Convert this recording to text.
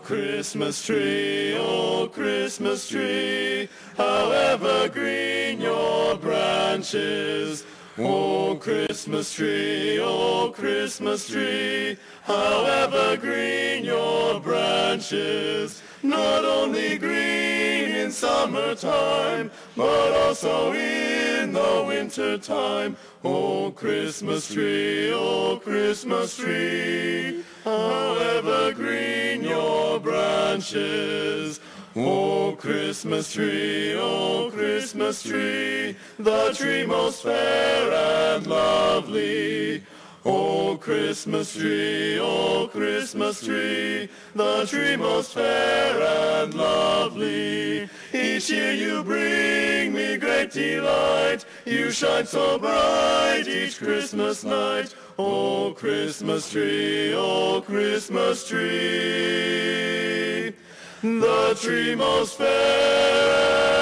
Christmas tree, oh Christmas tree, however green your branches. Oh Christmas tree, however green your branches. Not only green in summertime, but also in the winter time. Oh Christmas tree, however green your branches. Oh Christmas tree, the tree most fair and lovely. Oh Christmas tree, the tree most fair and lovely. Each year you bring me great delight. You shine so bright each Christmas night. Oh Christmas tree, the tree most fair